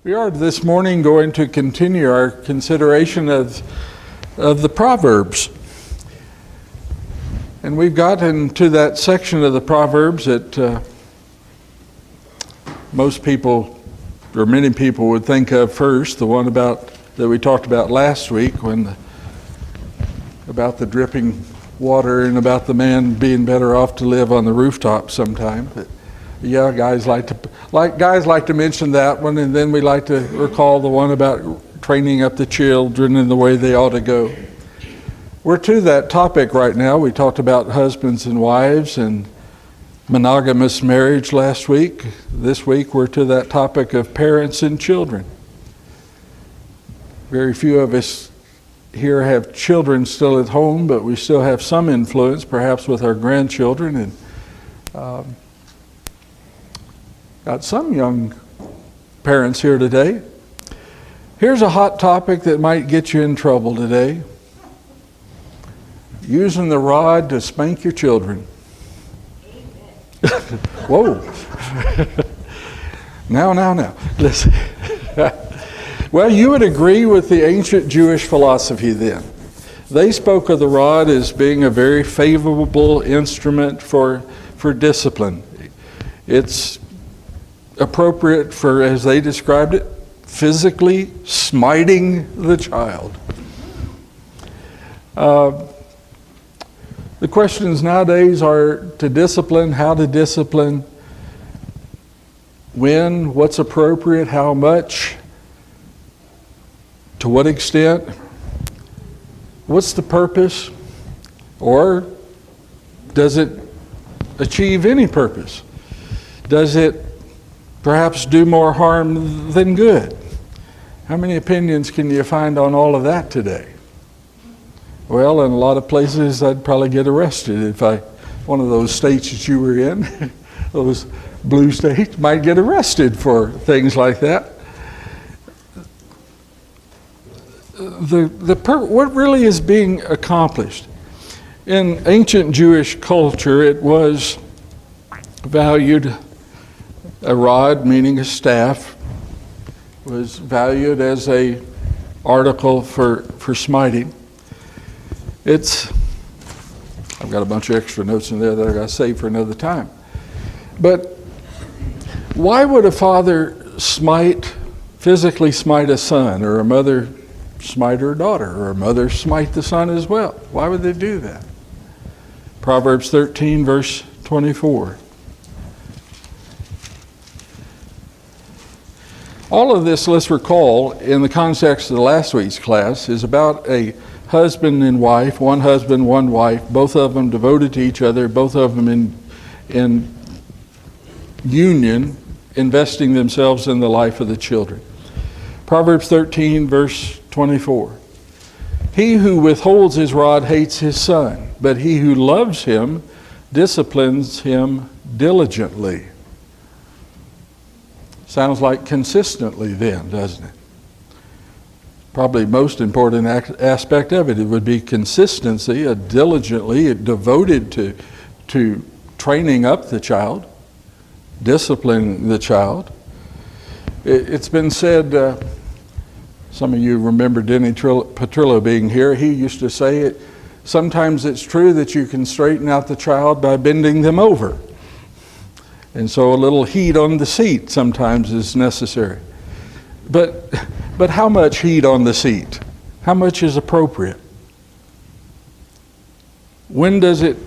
We are this morning going to continue our consideration of the Proverbs. And we've gotten to that section of the Proverbs that most people, or many people, would think of first, the one that we talked about last week, about the dripping water and about the man being better off to live on the rooftop sometime. But yeah, guys like to mention that one, and then we like to recall the one about training up the children in the way they ought to go. We're to that topic right now. We talked about husbands and wives and monogamous marriage last week. This week we're to that topic of parents and children. Very few of us here have children still at home, but we still have some influence, perhaps with our grandchildren, and got some young parents here today. Here's a hot topic that might get you in trouble today. Using the rod to spank your children. Whoa. Now. Listen. Well, you would agree with the ancient Jewish philosophy then. They spoke of the rod as being a very favorable instrument for discipline. It's appropriate for, as they described it, physically smiting the child. The questions nowadays are to discipline, how to discipline, when, what's appropriate, how much, to what extent, what's the purpose, or does it achieve any purpose? Does it perhaps do more harm than good? How many opinions can you find on all of that today? Well, in a lot of places I'd probably get arrested if one of those states that you were in, those blue states, might get arrested for things like that. What really is being accomplished? In ancient Jewish culture, it was valued. A rod, meaning a staff, was valued as a article for smiting. I've got a bunch of extra notes in there that I got to save for another time. But why would a father physically smite a son, or a mother smite her daughter, or a mother smite the son as well? Why would they do that? Proverbs 13, verse 24. All of this, let's recall, in the context of the last week's class, is about a husband and wife, one husband, one wife, both of them devoted to each other, both of them in union, investing themselves in the life of the children. Proverbs 13, verse 24. He who withholds his rod hates his son, but he who loves him disciplines him diligently. Sounds like consistently then, doesn't it? Probably most important aspect of it would be consistency, diligently, devoted to training up the child, disciplining the child. It's been said, some of you remember Denny Petrillo being here. He used to say it. Sometimes it's true that you can straighten out the child by bending them over. And so a little heat on the seat sometimes is necessary. But how much heat on the seat? How much is appropriate? When does it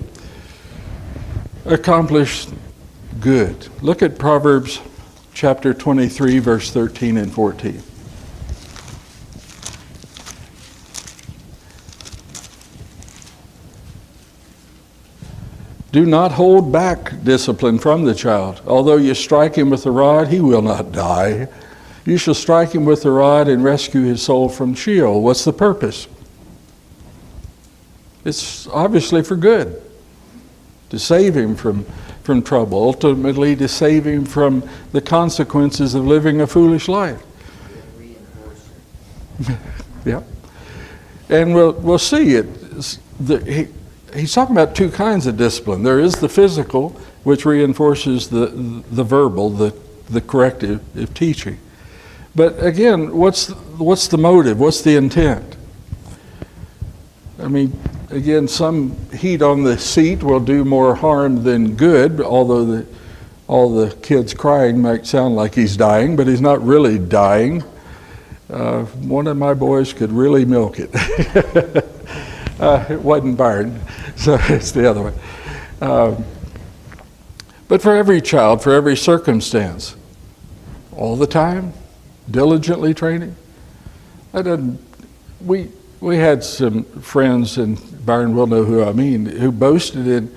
accomplish good? Look at Proverbs chapter 23, verse 13 and 14. Do not hold back discipline from the child. Although you strike him with the rod, he will not die. You shall strike him with the rod and rescue his soul from Sheol. What's the purpose? It's obviously for good. To save him from trouble. Ultimately, to save him from the consequences of living a foolish life. Yeah. And we'll see it. He's talking about two kinds of discipline. There is the physical, which reinforces the verbal, the corrective teaching. But again, what's the motive? What's the intent? I mean, again, some heat on the seat will do more harm than good, although all the kids crying might sound like he's dying, but he's not really dying. One of my boys could really milk it. It wasn't Byron, so it's the other one. But for every child, for every circumstance, all the time, diligently training. We had some friends, and Byron will know who I mean, who boasted in,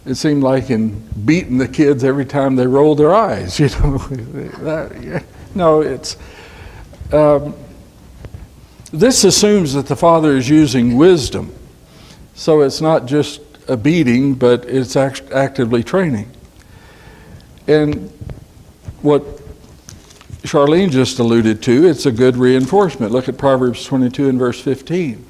it seemed like, in beating the kids every time they rolled their eyes. You know, no, it's. This assumes that the father is using wisdom, so it's not just a beating, but it's actively training. And what Charlene just alluded to, it's a good reinforcement. Look at Proverbs 22 and verse 15.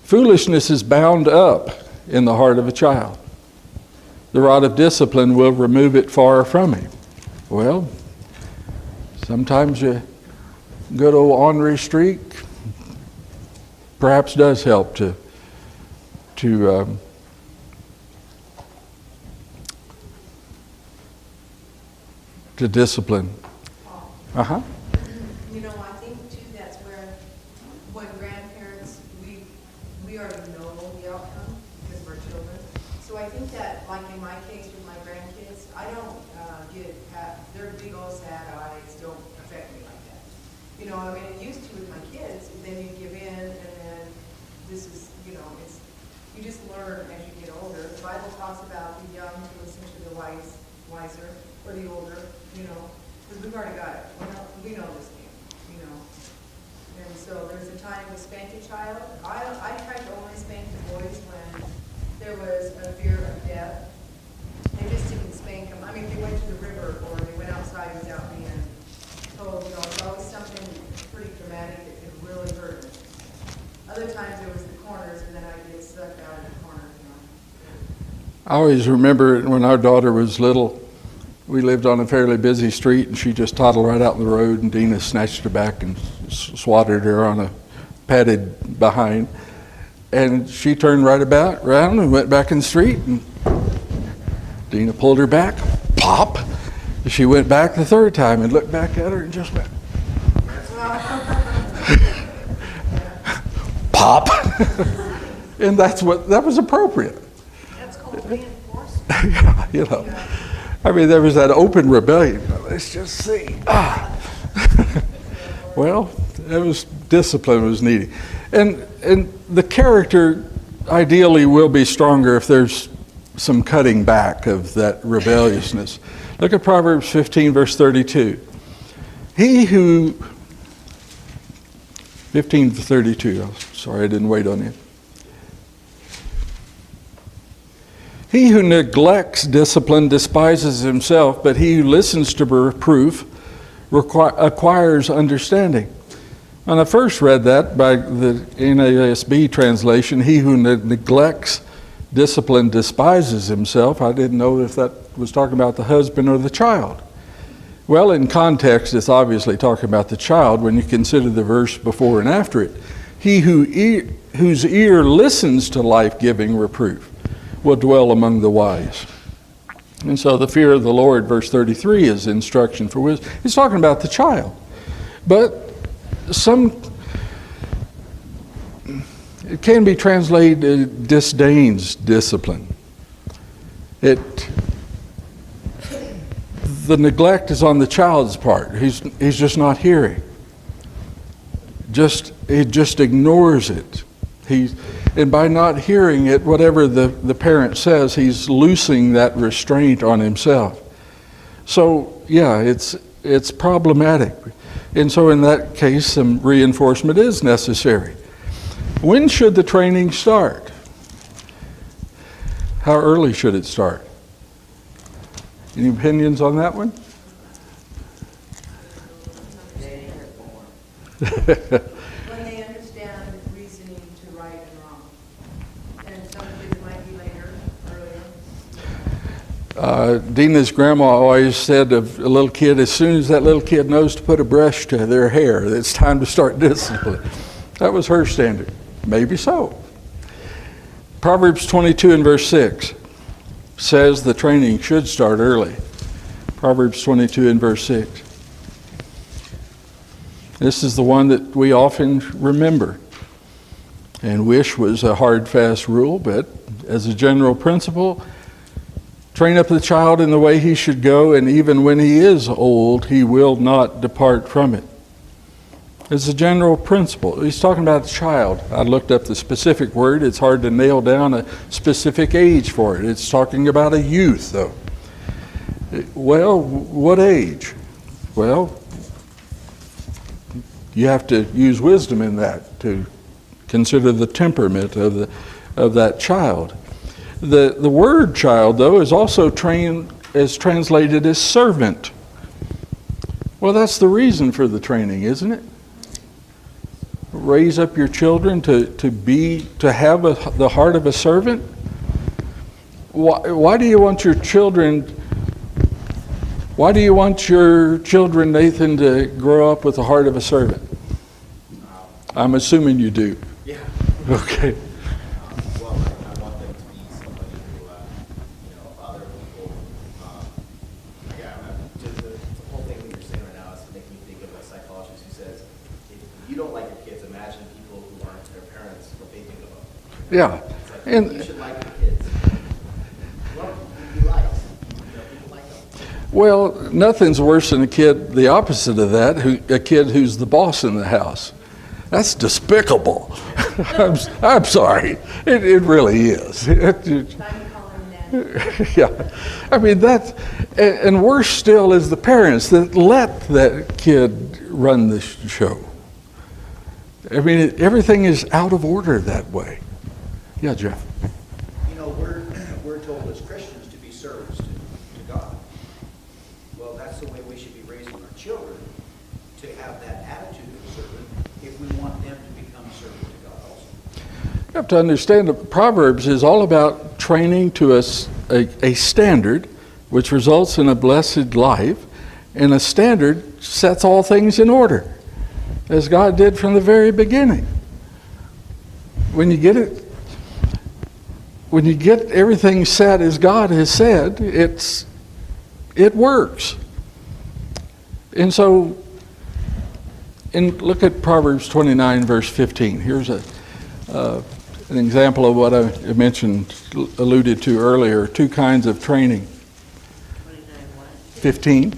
Foolishness is bound up in the heart of a child. The rod of discipline will remove it far from him. Well, sometimes a good old ornery streak perhaps does help to discipline. Uh-huh. You know, I think too that's where, when grandparents, we already know the outcome because we're children. So I think that, like in my case with my grandkids, I don't their big old sad eyes don't affect me like that. You know, I mean, it used to with my kids, and then you give in, and then this is, you know, you just learn as you get older. The Bible talks about the young to listen to the wiser, or the older, you know, because we've already got it. We know this game, you know. And so there's a time to spank a child. I tried to only spank the boys when there was a fear of death. They just didn't spank them. I mean, they went to the river or they went outside without being told, you know, it's always something pretty dramatic that could really hurt them. Other times there was the corners, and then I'd get sucked out in the corner, you know. I always remember when our daughter was little, we lived on a fairly busy street, and she just toddled right out in the road, and Dina snatched her back and swatted her on a padded behind. And she turned right about around and went back in the street, and Dina pulled her back, pop. She went back the third time and looked back at her and just went, pop. And that was appropriate. That's called reinforcement. Yeah, you know. I mean, there was that open rebellion. Let's just see. Well, discipline was needed. And the character ideally will be stronger if there's some cutting back of that rebelliousness. Look at Proverbs 15, verse 32. 15 to 32. Sorry, I didn't wait on you. He who neglects discipline despises himself, but he who listens to reproof acquires understanding. When I first read that by the NASB translation, he who neglects discipline despises himself, I didn't know if that was talking about the husband or the child. Well, in context, it's obviously talking about the child when you consider the verse before and after it. He whose ear listens to life-giving reproof will dwell among the wise. And so the fear of the Lord, verse 33, is instruction for wisdom. He's talking about the child. But it can be translated disdains discipline. The neglect is on the child's part. He's just not hearing. He just ignores it. And by not hearing it, whatever the parent says, he's loosing that restraint on himself. So, yeah, it's problematic. And so in that case, some reinforcement is necessary. When should the training start? How early should it start? Any opinions on that one? When they understand reasoning to right and wrong. And some kids might be later, earlier. Dina's grandma always said of a little kid, as soon as that little kid knows to put a brush to their hair, it's time to start discipline. That was her standard. Maybe so. Proverbs 22 and verse 6 says the training should start early. Proverbs 22 and verse 6. This is the one that we often remember and wish was a hard, fast rule, but as a general principle, train up the child in the way he should go, and even when he is old, he will not depart from it. It's a general principle. He's talking about a child. I looked up the specific word. It's hard to nail down a specific age for it. It's talking about a youth, though. Well, what age? Well, you have to use wisdom in that to consider the temperament of that child. The word child, though, is also translated as servant. Well, that's the reason for the training, isn't it? Raise up your children to have the heart of a servant. Why do you want your children? Why do you want your children, Nathan, to grow up with the heart of a servant? I'm assuming you do. Yeah. Okay. Well, I want them to be somebody who, other people. Just the whole thing that you're saying right now is making me think of a psychologist who says, if you don't like your kids, imagine people who aren't their parents, what they think of them. Yeah. It's like, And you should like your kids. Well, you like. People like them. well, nothing's worse than the opposite of that, a kid who's the boss in the house. That's despicable. I'm sorry. It really is. Time to call him Nanny. Yeah. I mean, and worse still is the parents that let that kid run the show. I mean, everything is out of order that way. Yeah, Jeff. You know, we're told as Christians to be servants to God. Well, that's the way we should be raising our children, to have that attitude of a servant if we want them to become servants to God also. You have to understand that Proverbs is all about training to us a standard which results in a blessed life, and a standard sets all things in order, as God did from the very beginning. When you get everything set as God has said, it works. And so, look at Proverbs 29, verse 15. Here's an example of what I alluded to earlier, two kinds of training. 15.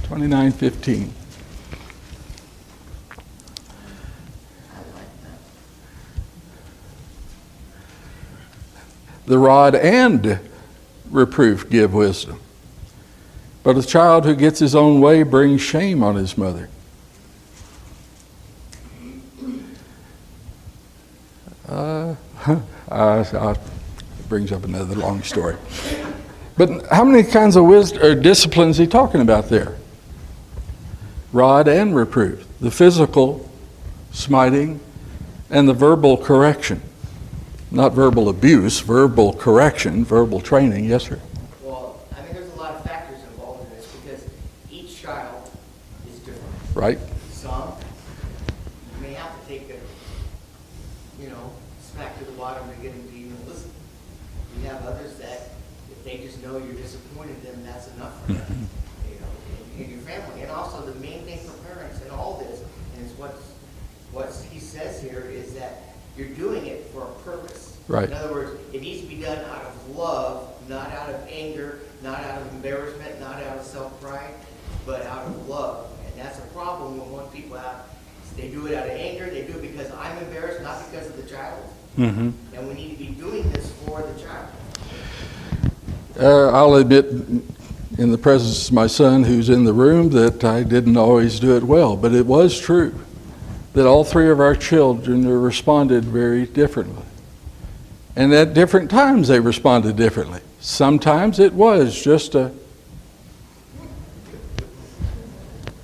29:15. The rod and reproof give wisdom, but a child who gets his own way brings shame on his mother. It brings up another long story. But how many kinds of wisdom or disciplines is he talking about there? Rod and reproof. The physical smiting and the verbal correction. Not verbal abuse, verbal correction, verbal training. Yes, sir. Well, I mean, there's a lot of factors involved in this because each child is different. Right? Some, you may have to take a, smack to the bottom to get them to even listen. You have others that, if they just know you're disappointed, then that's enough for them, in your family. And also the main thing for parents in all this, and it's what he says here, is that you're doing it for a purpose. Right. In other words, it needs to be done out of love, not out of anger, not out of embarrassment, not out of self-pride, but out of love. And that's a problem when most people have. They do it out of anger, they do it because I'm embarrassed, not because of the child. Mm-hmm. And we need to be doing this for the child. I'll admit, in the presence of my son who's in the room, that I didn't always do it well, but it was true that all three of our children responded very differently. And at different times they responded differently. Sometimes it was just the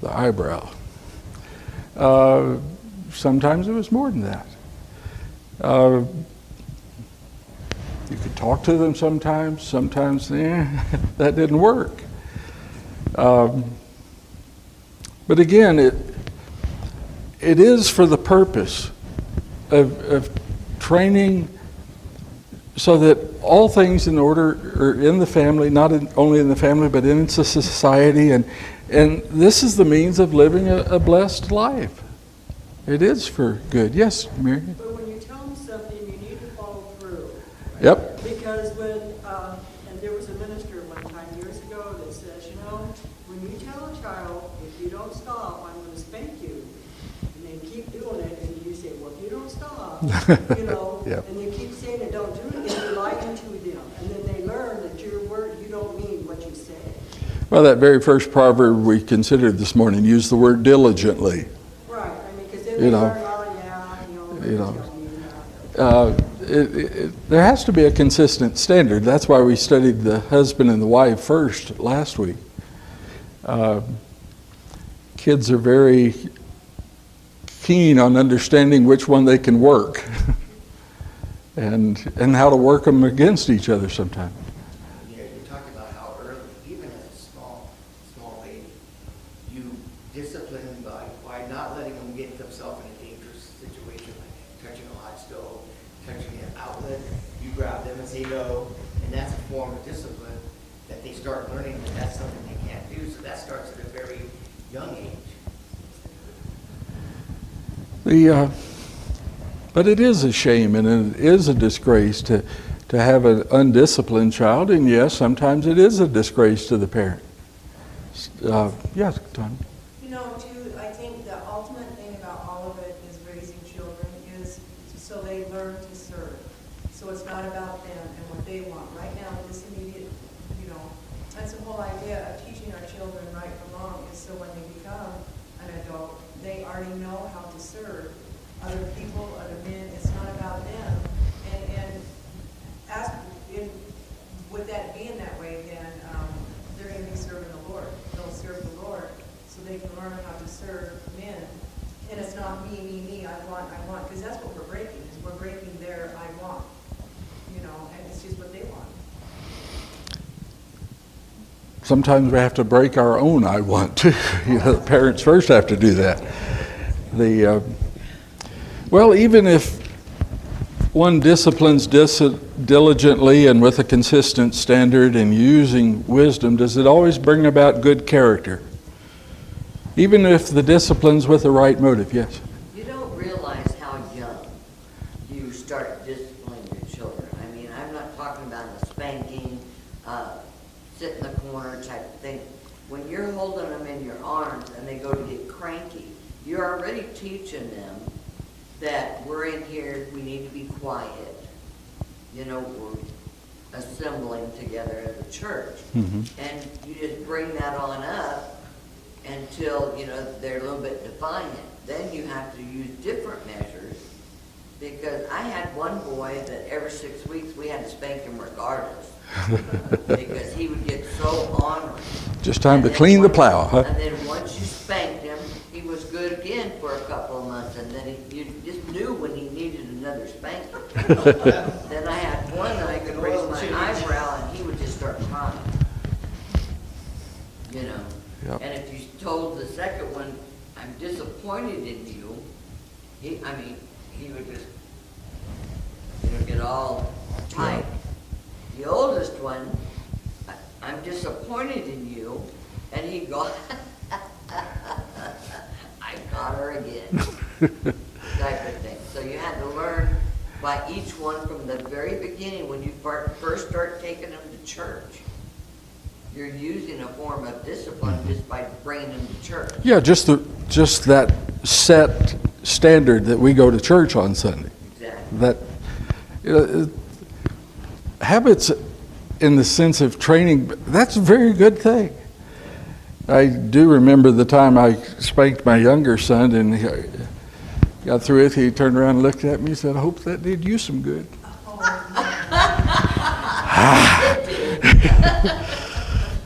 eyebrow. Sometimes it was more than that. You could talk to them sometimes. Sometimes, that didn't work. But again, it is for the purpose of training so that all things in order are in the family, not only in the family, but in society. And this is the means of living a blessed life. It is for good. Yes, Mary? But when you tell them something, you need to follow through. Yep. Because when, and there was a minister one time years ago that says, when you tell a child, if you don't stop, I'm going to spank you. And they keep doing it, and you say, well, if you don't stop, Yep. and they keep saying it, don't do it, and you're lying to them. And then they learn that your word, you don't mean what you say. Well, that very first proverb we considered this morning used the word diligently. Right, because then they learn, There has to be a consistent standard. That's why we studied the husband and the wife first last week. Kids are very keen on understanding which one they can work and how to work them against each other sometimes. Yeah, you're talking about how early, even as a small baby, you discipline them by not letting them get themselves in a dangerous situation, like touching a hot stove, touching an outlet. You grab them and say no, and that's a form of discipline that they start learning that that's something they can't do. So that starts at a very young age. But it is a shame and it is a disgrace to have an undisciplined child, and yes, sometimes it is a disgrace to the parent. Yes, Tony. Too, I think the ultimate thing about all of it is raising children is so they learn to serve. So it's not about them and what they want. Right now, this immediate, that's the whole idea of teaching our children right from wrong is so when they become an adult, they already know how to serve other people, other men. It's not about them. And with that being that way, then they're going to be serving the Lord. They'll serve the Lord so they can learn how to serve men. And it's not me, I want, because that's what we're breaking, is we're breaking their I want, and it's just what they want. Sometimes we have to break our own I want too. The parents first have to do that. Well, even if one disciplines diligently and with a consistent standard and using wisdom, does it always bring about good character? Even if the discipline's with the right motive, yes. You don't realize how young you start disciplining your children. I mean, I'm not talking about a spanking, sit in the corner type of thing. When you're holding them in your arms and they go to get cranky, you're already teaching them that we're in here, we need to be quiet. We're assembling together as a church. Mm-hmm. And you just bring that on up until, they're a little bit defiant. Then you have to use different measures, because I had one boy that every 6 weeks we had to spank him regardless. Because he would get so ornery. Just time to clean the plow, huh? And then once you spanked him, he was good again for a couple of months, and then you just knew when he needed another spanking. Then I had one that I could raise my eyebrow, and he would just start crying. Yep. And if you told the second one, I'm disappointed in you, he would just, get all tight. The oldest one, I'm disappointed in you, and he'd go, I got her again, type of thing. So you had to learn by each one from the very beginning when you first start taking them to church. You're using a form of discipline just by bringing them to church. Yeah, just that set standard that we go to church on Sunday. Exactly. That habits in the sense of training, that's a very good thing. I do remember the time I spanked my younger son, and he got through it. He turned around and looked at me and said, I hope that did you some good.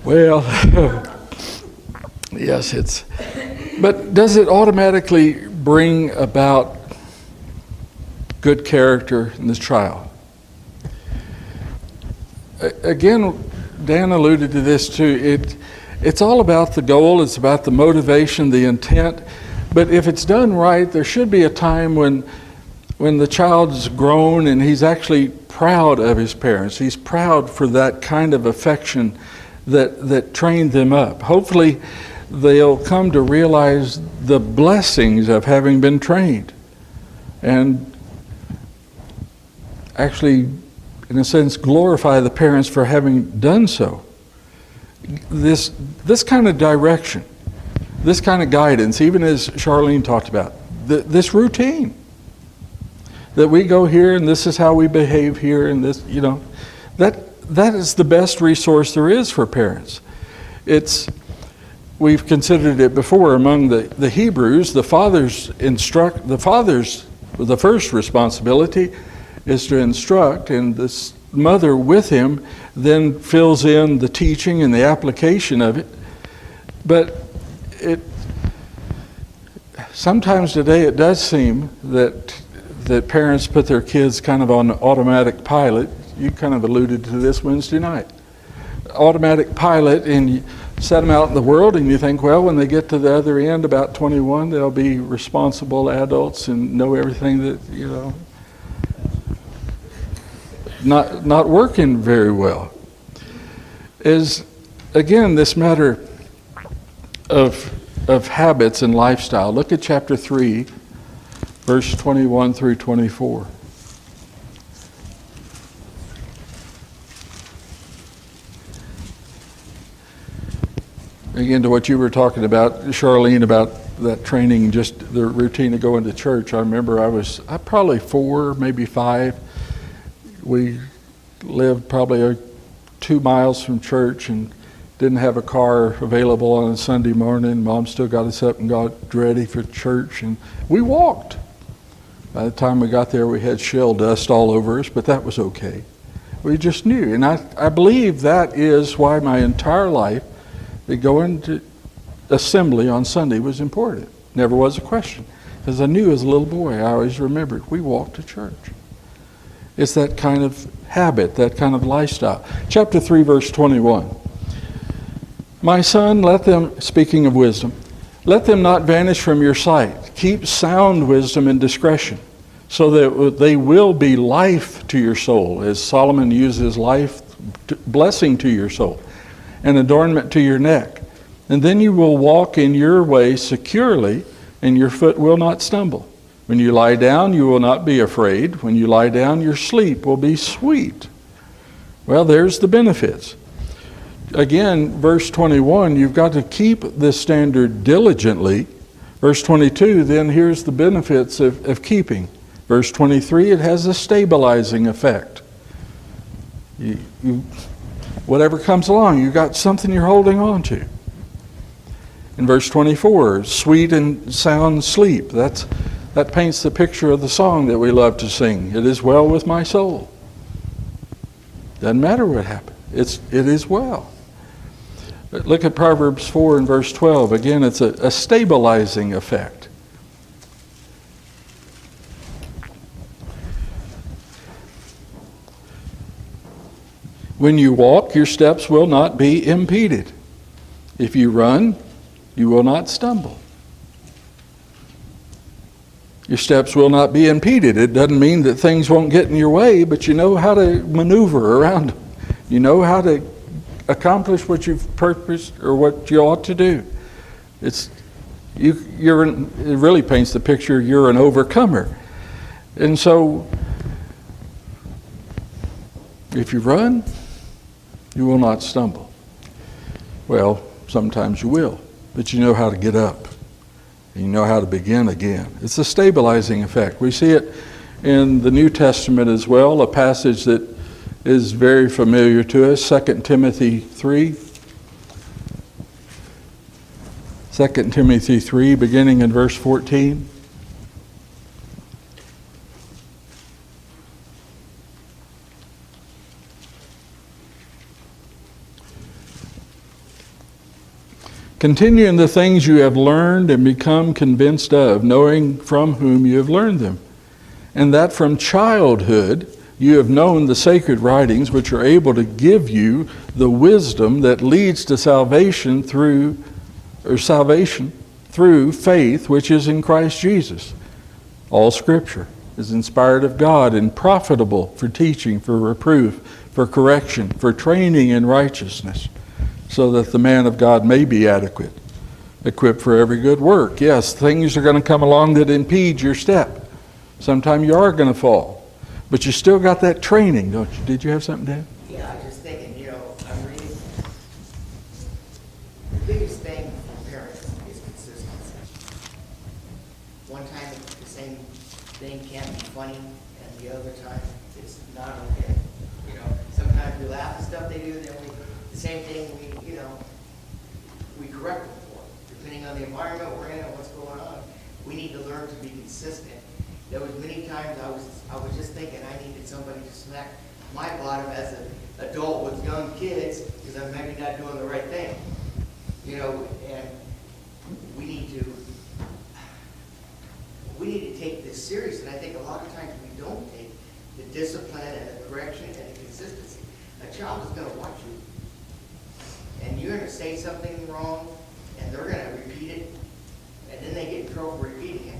Well, yes, but does it automatically bring about good character in this child? again, Dan alluded to this too. It's all about the goal. It's about the motivation, the intent. But if it's done right, there should be a time when the child's grown and he's actually proud of his parents. He's proud for that kind of affection that trained them up. Hopefully, they'll come to realize the blessings of having been trained, and actually, in a sense, glorify the parents for having done so. This kind of direction, this kind of guidance, even as Charlene talked about, this routine that we go here and this is how we behave here, and this, that is the best resource there is for parents. We've considered it before among the Hebrews. The first responsibility is to instruct, and this mother with him then fills in the teaching and the application of it. But sometimes today it does seem that parents put their kids kind of on automatic pilot. You kind of alluded to this Wednesday night. Automatic pilot, and you set them out in the world and you think, well, when they get to the other end, about 21, they'll be responsible adults and know everything that, not working very well. Is, again, this matter of habits and lifestyle. Look at chapter 3, verse 21 through 24. Again, to what you were talking about, Charlene, about that training, just the routine of going to church. I remember I was probably 4, maybe 5. We lived probably 2 miles from church and didn't have a car available on a Sunday morning. Mom still got us up and got ready for church, and we walked. By the time we got there, we had shell dust all over us, but that was okay. We just knew, and I believe that is why my entire life that going to assembly on Sunday was important. Never was a question, because I knew as a little boy, I always remembered, we walked to church. It's that kind of habit, that kind of lifestyle. Chapter 3, verse 21. My son, let them, speaking of wisdom, let them not vanish from your sight. Keep sound wisdom and discretion, so that they will be life to your soul, as Solomon uses life, blessing to your soul, and adornment to your neck. And then you will walk in your way securely, and your foot will not stumble. When you lie down, you will not be afraid. When you lie down, your sleep will be sweet. Well, there's the benefits. Again, verse 21, you've got to keep this standard diligently. Verse 22, then here's the benefits of keeping. Verse 23, it has a stabilizing effect. Whatever comes along, you got something you're holding on to. In verse 24, sweet and sound sleep. That paints the picture of the song that we love to sing. It is well with my soul. Doesn't matter what happened. It is well. But look at Proverbs 4 and verse 12. Again, it's a stabilizing effect. When you walk, your steps will not be impeded. If you run, you will not stumble. Your steps will not be impeded. It doesn't mean that things won't get in your way, but you know how to maneuver around them. You know how to accomplish what you've purposed or what you ought to do. It really paints the picture you're an overcomer. And so, if you run, you will not stumble. Well, sometimes you will, but you know how to get up. And you know how to begin again. It's a stabilizing effect. We see it in the New Testament as well, a passage that is very familiar to us, 2 Timothy 3. 2 Timothy 3, beginning in verse 14. Continue in the things you have learned and become convinced of, knowing from whom you have learned them, and that from childhood You have known the sacred writings, which are able to give you the wisdom that leads to salvation through faith, which is in Christ Jesus. All Scripture is inspired of God and profitable for teaching, for reproof, for correction, for training in righteousness, so that the man of God may be adequate, equipped for every good work. Yes, things are going to come along that impede your step. Sometime you are going to fall. But you still got that training, don't you? Did you have something, Dan? Yeah, I was just thinking, I'm reading, the biggest thing for parents is consistency. One time the same thing can be funny, and the other time it's not okay. Sometimes we laugh at stuff they do, then the same thing we correct them for. Depending on the environment we're in and what's going on, we need to learn to be consistent. There was many times I was just thinking I needed somebody to smack my bottom as an adult with young kids because I'm maybe not doing the right thing. And we need to take this serious, and I think a lot of times we don't take the discipline and the correction and the consistency. A child is going to watch you, and you're going to say something wrong, and they're going to repeat it, and then they get in trouble for repeating it.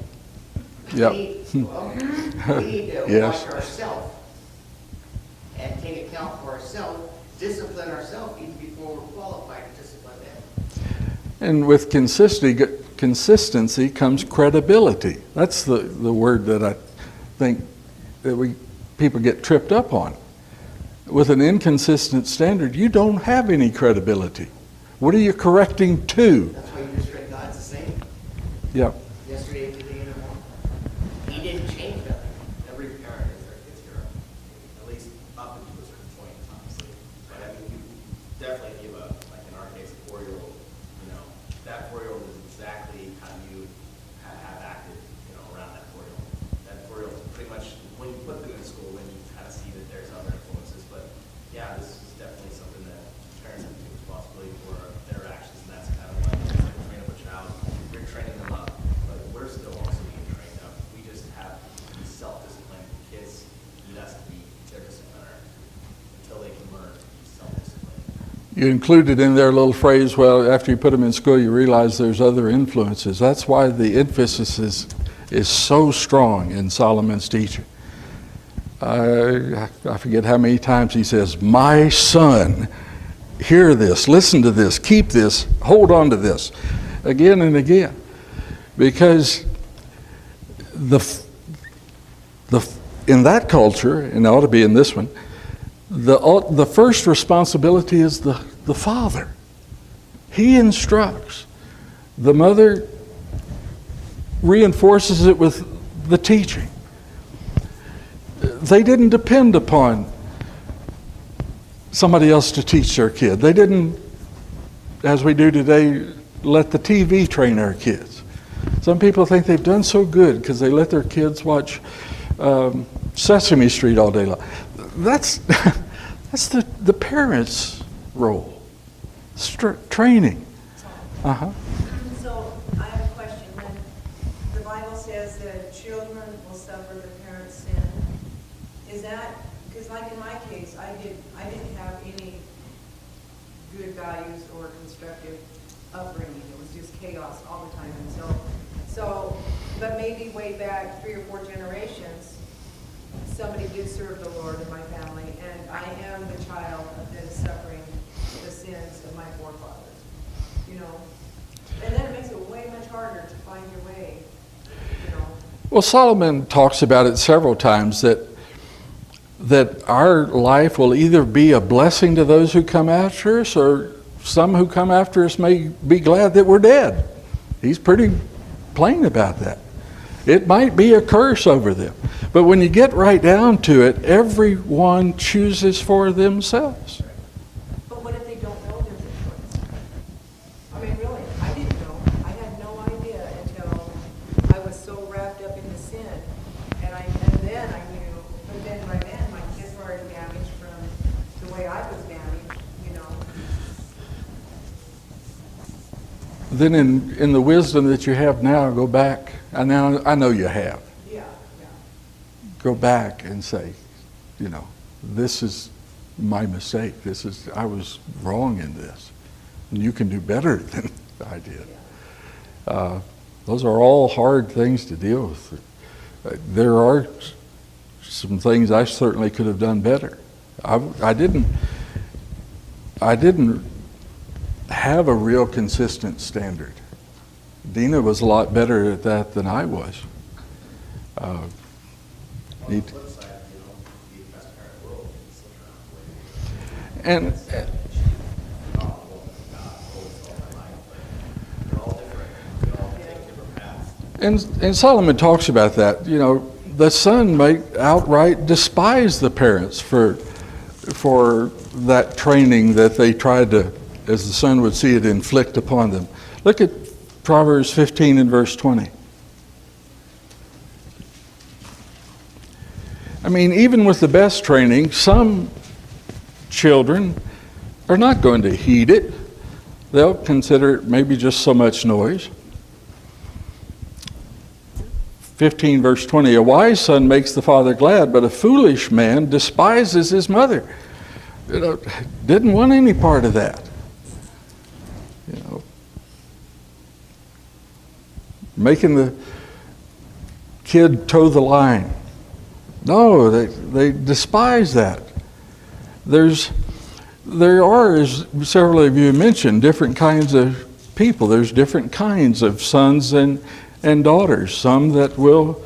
Yep. We need to Yes. watch ourselves and take account for ourselves, discipline ourselves even before we're qualified to discipline them. And with consistency comes credibility. That's the word that I think that people get tripped up on. With an inconsistent standard, you don't have any credibility. What are you correcting to? That's why you just read God's the same. Yep. Yesterday, today, and tomorrow. He didn't change nothing. Every parent is their kid's hero, at least up until a certain point, obviously. But I mean, you definitely give like in our case, a 4-year-old, that 4-year-old is exactly how you have acted, around that 4-year-old. That 4-year-old is pretty much, when you put them in school, then you kind of see that there's other influences. But yeah, this is definitely something that parents have to take responsibility for their actions, and that's kind of like train up a child. You're training them up, but we're still also being trained up. We just have to be self-disciplined. Kids need us to be their discipliner until they can learn to be self-disciplined. You included in their little phrase, well, after you put them in school, you realize there's other influences. That's why the emphasis is so strong in Solomon's teaching. I forget how many times he says, my son, hear this, listen to this, keep this, hold on to this, again and again. Because in that culture, and it ought to be in this one, the first responsibility is the father. He instructs. The mother reinforces it with the teaching. They didn't depend upon somebody else to teach their kid. They didn't, as we do today, let the TV train our kids. Some people think they've done so good because they let their kids watch Sesame Street all day long. That's the parents' role. Training. Uh-huh. So I have a question. When the Bible says that children will suffer the parents' sin, is that, because like in my case, I didn't have any good values or constructive upbringing. It was just chaos all the time. And but maybe way back 3 or 4 generations, somebody did serve the Lord in my family, and I am the child that is suffering the sins of my forefathers. And then it makes it way much harder to find your way. Well, Solomon talks about it several times that our life will either be a blessing to those who come after us, or some who come after us may be glad that we're dead. He's pretty plain about that. It might be a curse over them. But when you get right down to it, everyone chooses for themselves. But what if they don't know there's a choice? I mean, really, I didn't know. I had no idea until I was so wrapped up in the sin. And then I knew, but then by then my kids were already damaged from the way I was damaged, Then in the wisdom that you have now, go back. I know you have. Yeah. Go back and say, this is my mistake. I was wrong in this. And you can do better than I did. Those are all hard things to deal with. There are some things I certainly could have done better. I didn't have a real consistent standard. Dina was a lot better at that than I was. On the flip side, the transparent world is still trying to And And Solomon talks about that. The son might outright despise the parents for that training that they tried to, as the son would see it, inflict upon them. Look at Proverbs 15 and verse 20. I mean, even with the best training, some children are not going to heed it. They'll consider it maybe just so much noise. 15 verse 20, a wise son makes the father glad, but a foolish man despises his mother. Didn't want any part of that. Making the kid toe the line. No, they despise that. There are, as several of you mentioned, different kinds of people. There's different kinds of sons and daughters. Some that will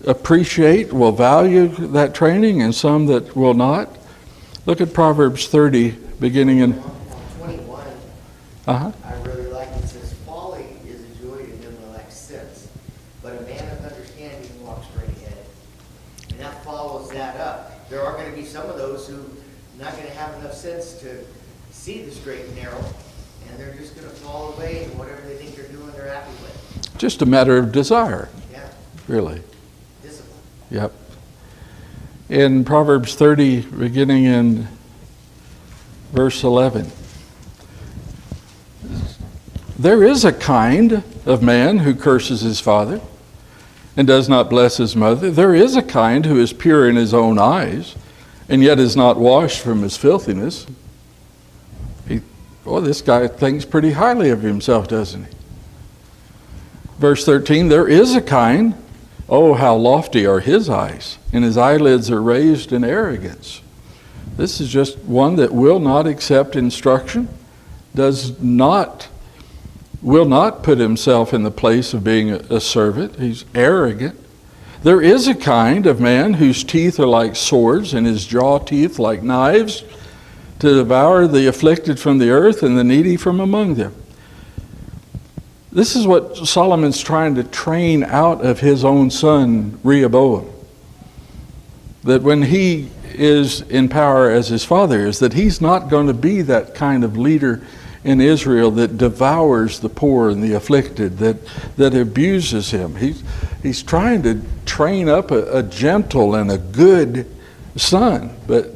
appreciate, will value that training, and some that will not. Look at Proverbs 30, beginning in... 21, Uh-huh. I really like it. It says, folly is a joy to him that lacks sense, but a man of understanding walks straight ahead. And that follows that up. There are going to be some of those who are not going to have enough sense to see the straight and narrow, and they're just going to fall away, and whatever they think they're doing, they're happy with. Just a matter of desire, Yeah, really. discipline. Yep. In Proverbs 30, beginning in verse 11, there is a kind of man who curses his father and does not bless his mother. There is a kind who is pure in his own eyes and yet is not washed from his filthiness. This guy thinks pretty highly of himself, doesn't he? Verse 13, there is a kind, oh, how lofty are his eyes, and his eyelids are raised in arrogance. This is just one that will not accept instruction, will not put himself in the place of being a servant. He's arrogant. There is a kind of man whose teeth are like swords and his jaw teeth like knives, to devour the afflicted from the earth and the needy from among them. This is what Solomon's trying to train out of his own son, Rehoboam. That when he is in power as his father is, that he's not going to be that kind of leader in Israel that devours the poor and the afflicted, that abuses him. He's trying to train up a gentle and a good son. But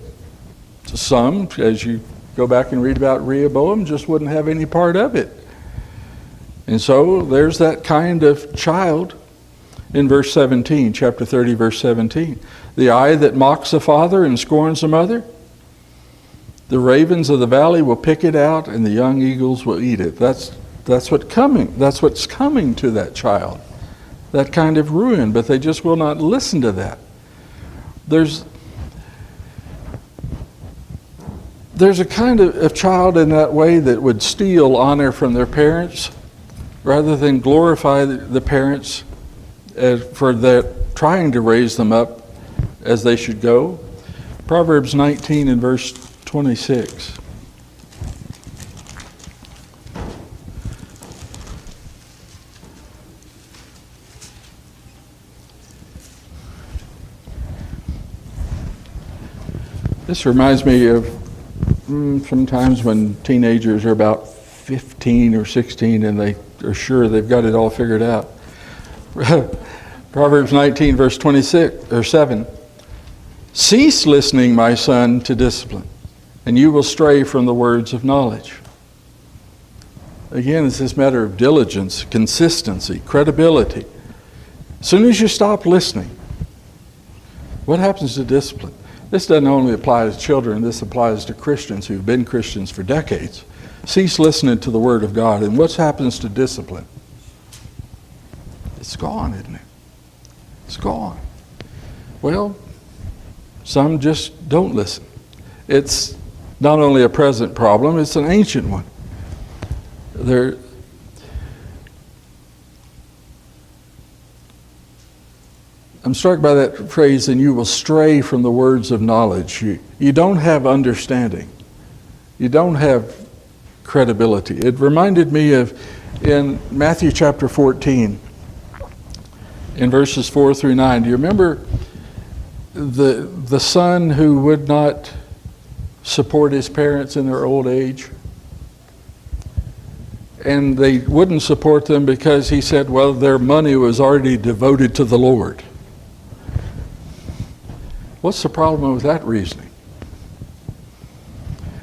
some, as you go back and read about Rehoboam, just wouldn't have any part of it. And so there's that kind of child in verse 17, chapter 30, verse 17. The eye that mocks a father and scorns a mother, the ravens of the valley will pick it out, and the young eagles will eat it. That's what's coming to that child, that kind of ruin. But they just will not listen to that. There's a kind of child in that way that would steal honor from their parents rather than glorify the parents for trying to raise them up as they should go. Proverbs 19 and verse 26. This reminds me of sometimes when teenagers are about 15 or 16 and they are sure they've got it all figured out. Proverbs 19 verse 26 or 7. Cease listening, my son, to discipline, and you will stray from the words of knowledge. Again, it's this matter of diligence, consistency, credibility. As soon as you stop listening, what happens to discipline? This doesn't only apply to children, this applies to Christians who've been Christians for decades. Cease listening to the Word of God, and what happens to discipline? It's gone, isn't it? It's gone. Well, some just don't listen. It's not only a present problem, it's an ancient one. I'm struck by that phrase, and you will stray from the words of knowledge. You don't have understanding. You don't have credibility. It reminded me of in Matthew chapter 14, in verses 4 through 9. Do you remember the son who would not support his parents in their old age? And they wouldn't support them because he said, well, their money was already devoted to the Lord. What's the problem with that reasoning?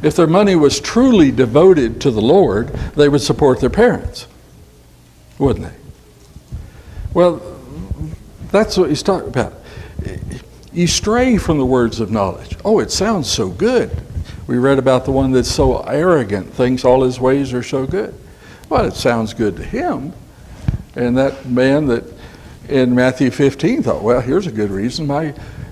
If their money was truly devoted to the Lord, they would support their parents, wouldn't they? Well, that's what he's talking about. You stray from the words of knowledge. Oh, it sounds so good. We read about the one that's so arrogant, thinks all his ways are so good. Well, it sounds good to him. And that man that in Matthew 15 thought, well, here's a good reason.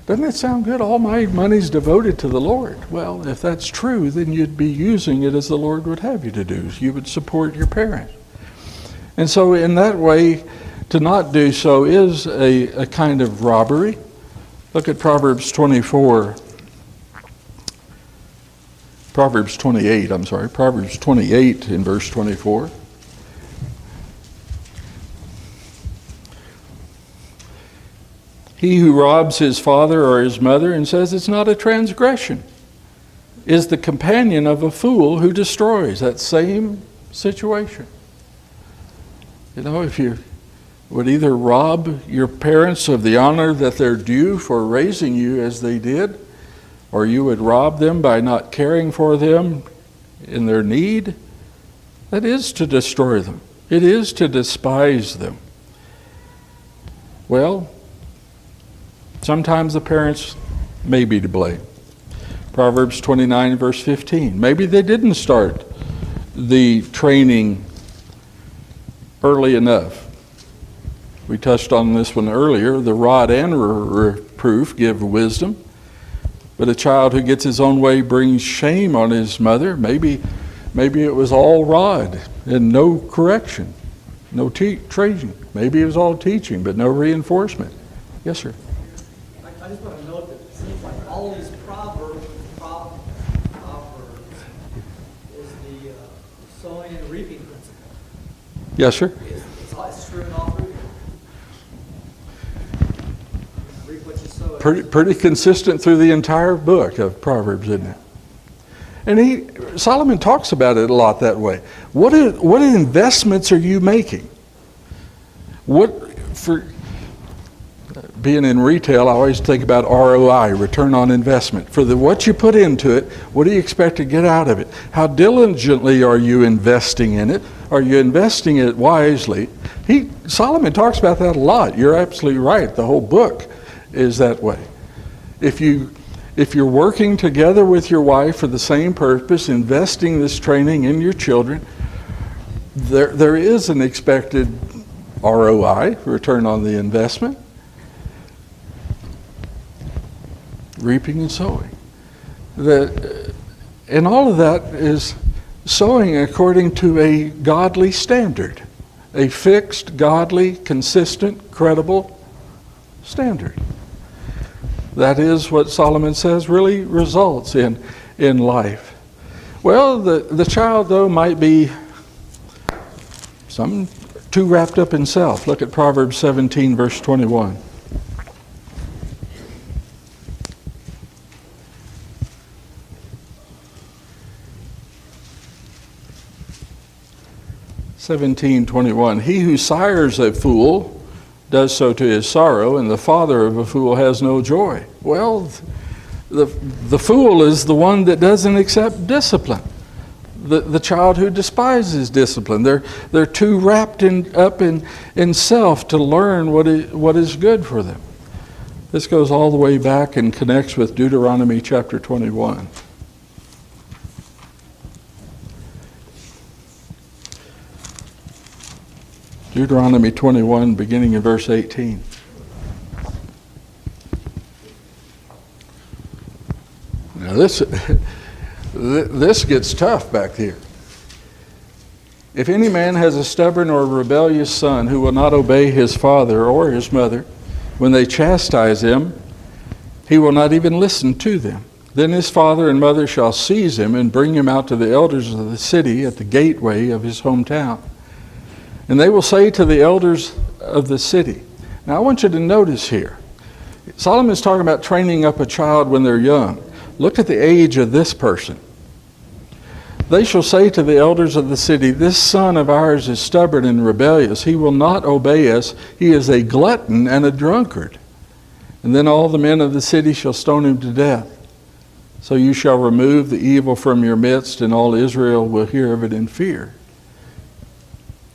Doesn't it sound good? All my money's devoted to the Lord. Well, if that's true, then you'd be using it as the Lord would have you to do. You would support your parents. And so in that way, to not do so is a kind of robbery. Look at Proverbs 28, Proverbs 28 in verse 24. He who robs his father or his mother and says it's not a transgression is the companion of a fool who destroys. That same situation. You know, if you would either rob your parents of the honor that they're due for raising you as they did, or you would rob them by not caring for them in their need, that is to destroy them. It is to despise them. Well, sometimes the parents may be to blame. Proverbs 29 verse 15. Maybe they didn't start the training early enough. We touched on this one earlier. The rod and reproof give wisdom. But a child who gets his own way brings shame on his mother. Maybe it was all rod and no correction, no training. Maybe it was all teaching, but no reinforcement. Yes, sir. I just want to note that it seems like all these proverbs is the sowing and reaping principle. Yes, sir. It's true in all through here. Reap what you sow. Pretty consistent through the entire book of Proverbs, isn't it? And Solomon talks about it a lot that way. What investments are you making? For being in retail, I always think about ROI, return on investment. For what you put into it, what do you expect to get out of it? How diligently are you investing in it? Are you investing it wisely? Solomon talks about that a lot. You're absolutely right. The whole book is that way. If you're working together with your wife for the same purpose, investing this training in your children, there is an expected ROI, return on the investment. Reaping and sowing. And all of that is sowing according to a godly standard, a fixed, godly, consistent, credible standard. That is what Solomon says really results in life. Well, the child, though, might be too wrapped up in self. Look at Proverbs 17, verse 21. He who sires a fool does so to his sorrow, and the father of a fool has no joy. Well, the fool is the one that doesn't accept discipline. The child who despises discipline. They're too wrapped up in self to learn what is good for them. This goes all the way back and connects with Deuteronomy chapter 21. Deuteronomy 21, beginning in verse 18. Now this gets tough back here. If any man has a stubborn or rebellious son who will not obey his father or his mother, when they chastise him, he will not even listen to them. Then his father and mother shall seize him and bring him out to the elders of the city at the gateway of his hometown. And they will say to the elders of the city. Now I want you to notice here, Solomon's talking about training up a child when they're young. Look at the age of this person. They shall say to the elders of the city, this son of ours is stubborn and rebellious. He will not obey us. He is a glutton and a drunkard. And then all the men of the city shall stone him to death. So you shall remove the evil from your midst, and all Israel will hear of it in fear.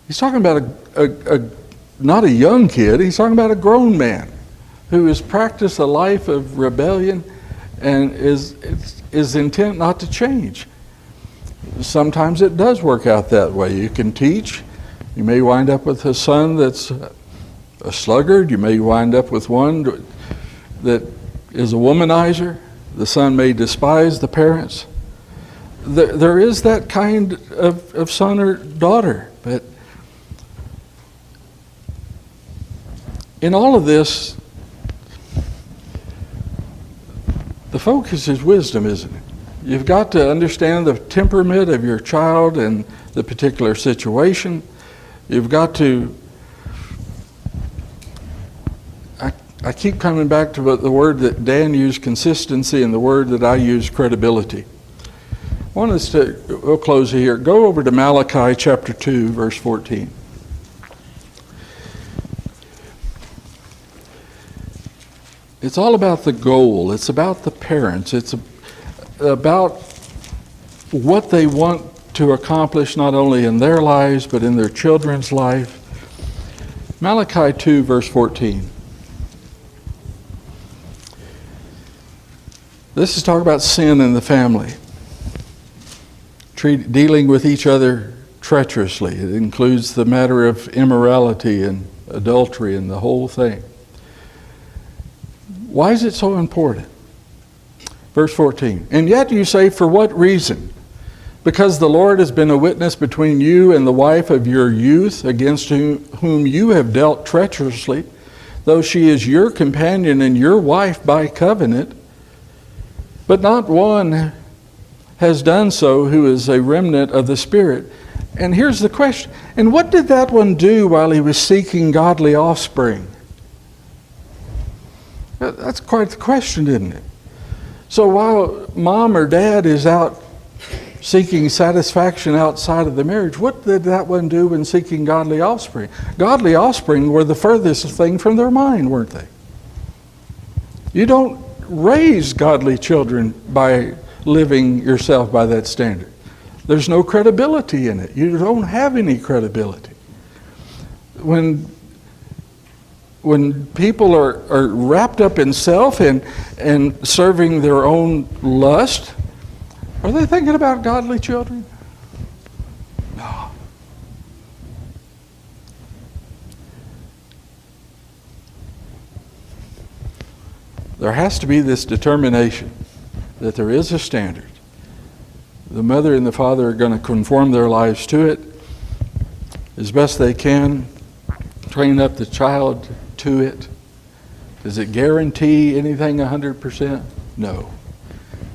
He's talking about not a young kid. He's talking about a grown man who has practiced a life of rebellion and is intent not to change. Sometimes it does work out that way. You can teach. You may wind up with a son that's a sluggard. You may wind up with one that is a womanizer. The son may despise the parents. There is that kind of son or daughter. But in all of this, the focus is wisdom, isn't it? You've got to understand the temperament of your child and the particular situation. You've got to, I keep coming back to the word that Dan used, consistency, and the word that I use, credibility. I want us to, we'll close here. Go over to Malachi chapter 2, verse 14. It's all about the goal. It's about the parents. It's about what they want to accomplish not only in their lives but in their children's life. Malachi 2, verse 14. This is talking about sin in the family. Dealing with each other treacherously. It includes the matter of immorality and adultery and the whole thing. Why is it so important? Verse 14, and yet you say, for what reason? Because the Lord has been a witness between you and the wife of your youth, against whom you have dealt treacherously, though she is your companion and your wife by covenant. But not one has done so who is a remnant of the Spirit. And here's the question, and what did that one do while he was seeking godly offspring? That's quite the question, isn't it? So while mom or dad is out seeking satisfaction outside of the marriage, what did that one do when seeking godly offspring? Godly offspring were the furthest thing from their mind, weren't they? You don't raise godly children by living yourself by that standard. There's no credibility in it. You don't have any credibility. When people are wrapped up in self and serving their own lust, are they thinking about godly children? No. There has to be this determination that there is a standard. The mother and the father are going to conform their lives to it as best they can, train up the child to it. Does it guarantee anything 100%? No.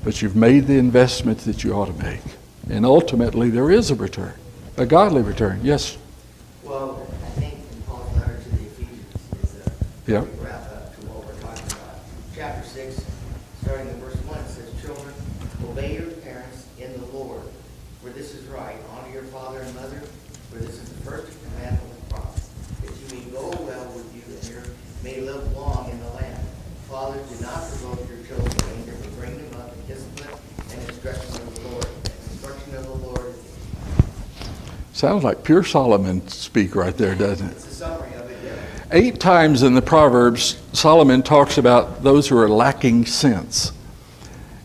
But you've made the investment that you ought to make. And ultimately there is a return, a godly return. Yes? Well, I think in Paul's letter to the Ephesians is a Yeah. wrap up to what we're talking about. Chapter 6, starting in verse 1, it says, children, obey your parents in the Lord, for this is right. Honor your father and mother, for this is the first commandment with promise, that you may go well with you and you may live long in the land. Fathers, do not provoke your children to anger, but bring them up in discipline and instruction of the Lord. And instruction of the Lord is Sounds like pure Solomon speak right there, doesn't it? it's a summary of it, yeah. 8 times in the Proverbs, Solomon talks about those who are lacking sense.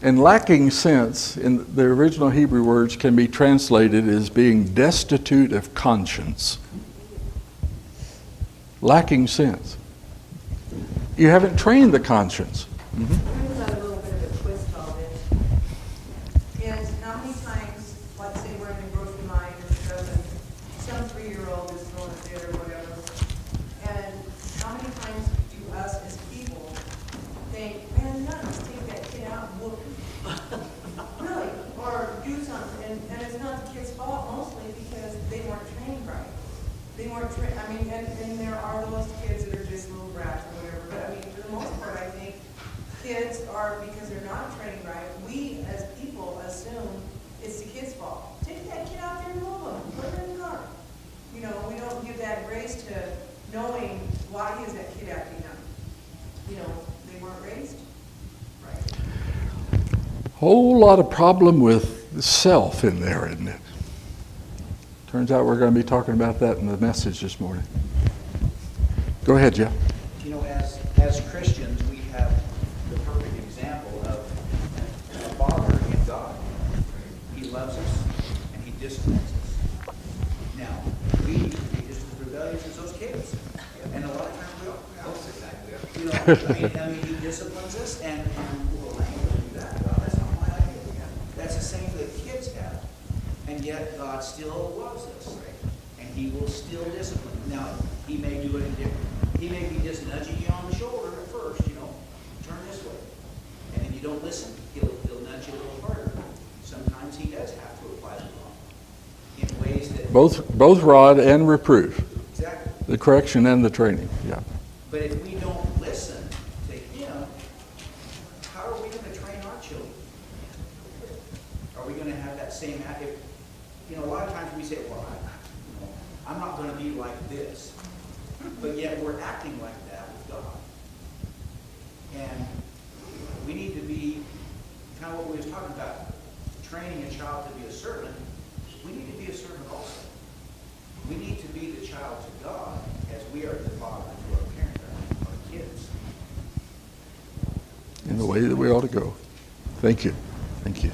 And lacking sense, in the original Hebrew words, can be translated as being destitute of conscience. Lacking sense. You haven't trained the conscience. Here's a little bit of a twist on it. Is how many times, like say we're in the grocery line or something, some 3-year-old is throwing a fit or whatever, and how many times do us as people think, man, not just take that kid out and whoop him. Really, or do something, and it's not the kid's fault mostly because they weren't trained right. They weren't trained, I mean, and there are those kids that are just little brats or whatever, but I mean, for the most part, I think kids are, because they're not trained right, we as people assume it's the kid's fault. Take that kid out there and move him, put him in the car. You know, we don't give that grace to knowing why is that kid acting up. You know, they weren't raised right. Whole lot of problem with self in there, isn't it? Turns out we're going to be talking about that in the message this morning. Go ahead, Jeff. You know, as Christians, we have the perfect example of a father in God. He loves us and he disciplines us. Now, we need to be just as rebellious as those kids. And a lot of times we are. That's exactly it. You know, I mean, he disciplines us and well, I ain't gonna do that. God, that's not my idea. That's the same that kids have. And yet God still loves us. And he will still discipline. Now, he may do it in different. He may be just nudging you on the shoulder at first, you know, turn this way. And if you don't listen, he'll nudge you a little harder. Sometimes he does have to apply the law in ways that... Both rod and reproof. Exactly. The correction and the training, yeah. But if we don't listen to him, how are we going to train our children? Are we going to have that same attitude? You know, a lot of times we say, well, I'm not going to be like this. But yet we're acting like that with God. And we need to be, kind of what we were talking about, training a child to be a servant. We need to be a servant also. We need to be the child to God as we are the father to our parents, our kids. In the way that we ought to go. Thank you. Thank you.